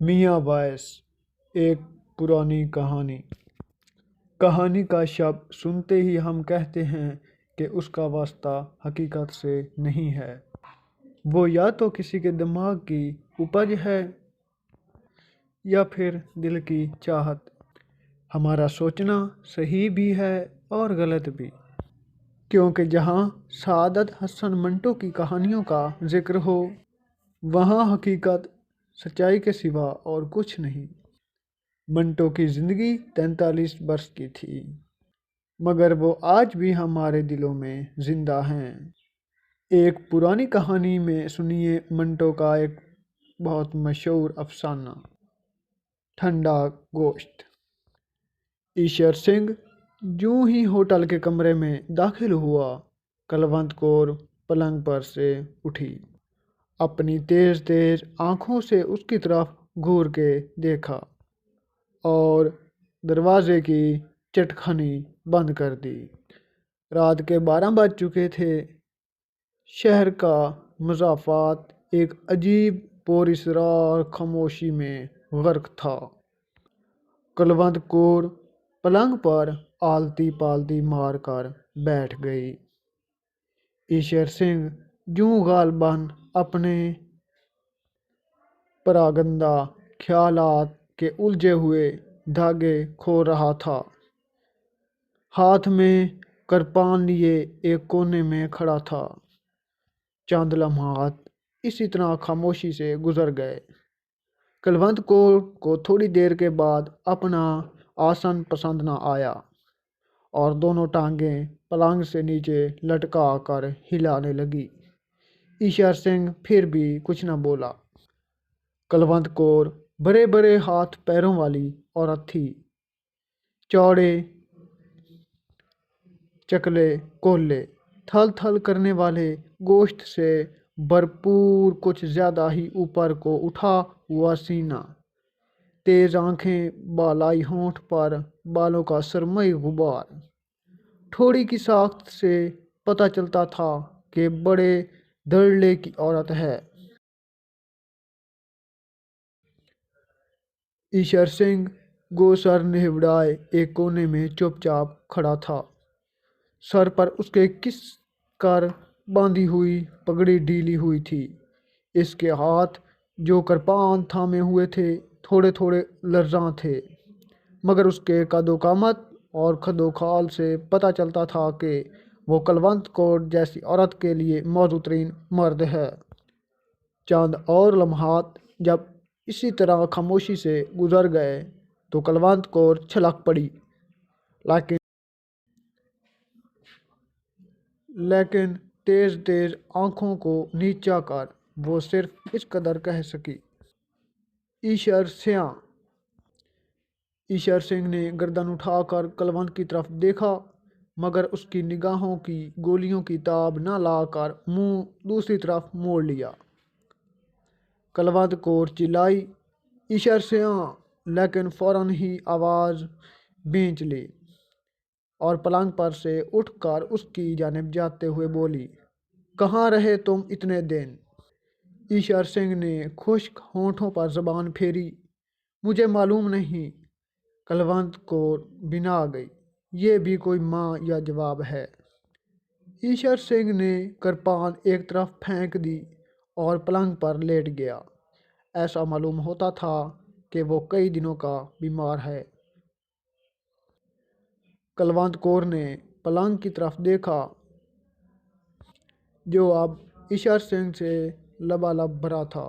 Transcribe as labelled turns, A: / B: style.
A: میاں وائس ایک پرانی کہانی۔ کہانی کا شب سنتے ہی ہم کہتے ہیں کہ اس کا واسطہ حقیقت سے نہیں ہے، وہ یا تو کسی کے دماغ کی اپج ہے یا پھر دل کی چاہت۔ ہمارا سوچنا صحیح بھی ہے اور غلط بھی، کیونکہ جہاں سعادت حسن منٹو کی کہانیوں کا ذکر ہو وہاں حقیقت سچائی کے سوا اور کچھ نہیں۔ منٹو کی زندگی 43 برس کی تھی، مگر وہ آج بھی ہمارے دلوں میں زندہ ہیں۔ ایک پرانی کہانی میں سنیے منٹو کا ایک بہت مشہور افسانہ، ٹھنڈا گوشت۔ ایشور سنگھ جوں ہی ہوٹل کے کمرے میں داخل ہوا، کلونت کور پلنگ پر سے اٹھی، اپنی تیز تیز آنکھوں سے اس کی طرف گھور کے دیکھا اور دروازے کی چٹخنی بند کر دی۔ رات کے 12 بج چکے تھے۔ شہر کا مضافات ایک عجیب پراسرار خاموشی میں غرق تھا۔ کلونت کور پلنگ پر آلتی پالتی مار کر بیٹھ گئی۔ ایشور سنگھ جوں غالباً اپنے پراگندہ خیالات کے الجھے ہوئے دھاگے کھول رہا تھا، ہاتھ میں کرپان لیے ایک کونے میں کھڑا تھا۔ چند لمحات اسی طرح خاموشی سے گزر گئے۔ کلونت کور کو تھوڑی دیر کے بعد اپنا آسن پسند نہ آیا اور دونوں ٹانگیں پلنگ سے نیچے لٹکا کر ہلانے لگی۔ ایشور سنگھ پھر بھی کچھ نہ بولا۔ کلونت کور بڑے بڑے ہاتھ پیروں والی عورت تھی، چوڑے چکلے کولے تھل تھل کرنے والے گوشت سے بھرپور، کچھ زیادہ ہی اوپر کو اٹھا ہوا سینہ، تیز آنکھیں، بالائی ہونٹ پر بالوں کا سرمئی غبار۔ تھوڑی کی ساکت سے پتہ چلتا تھا کہ بڑے دھڑلے کی عورت ہے۔ ایشور سنگھ گو سر نہوڑائے ایک کونے میں چپ چاپ کھڑا تھا۔ سر پر اس کے کس کر باندھی ہوئی پگڑی ڈھیلی ہوئی تھی۔ اس کے ہاتھ جو کرپان تھامے ہوئے تھے تھوڑے تھوڑے لرزاں تھے، مگر اس کے قد و قامت اور کھد و خال سے پتہ چلتا تھا کہ وہ کلونت کور جیسی عورت کے لیے موزوں ترین مرد ہے۔ چند اور لمحات جب اسی طرح خاموشی سے گزر گئے تو کلونت کور چھلک پڑی، لیکن تیز تیز آنکھوں کو نیچا کر وہ صرف اس قدر کہہ سکی، ایشور سیاں۔ ایشور سنگھ نے گردن اٹھا کر کلونت کی طرف دیکھا، مگر اس کی نگاہوں کی گولیوں کی تاب نہ لا کر منہ دوسری طرف موڑ لیا۔ کلونت کور چلائی، ایشور سیاں، لیکن فوراً ہی آواز بھینچ لی اور پلنگ پر سے اٹھ کر اس کی جانب جاتے ہوئے بولی، کہاں رہے تم اتنے دن؟ ایشور سنگھ نے خشک ہونٹوں پر زبان پھیری، مجھے معلوم نہیں۔ کلونت کور بھنا گئی، یہ بھی کوئی ماں یا جواب ہے؟ ایشور سنگھ نے کرپان ایک طرف پھینک دی اور پلنگ پر لیٹ گیا۔ ایسا معلوم ہوتا تھا کہ وہ کئی دنوں کا بیمار ہے۔ کلونت کور نے پلنگ کی طرف دیکھا جو اب ایشور سنگھ سے لبالب بھرا تھا۔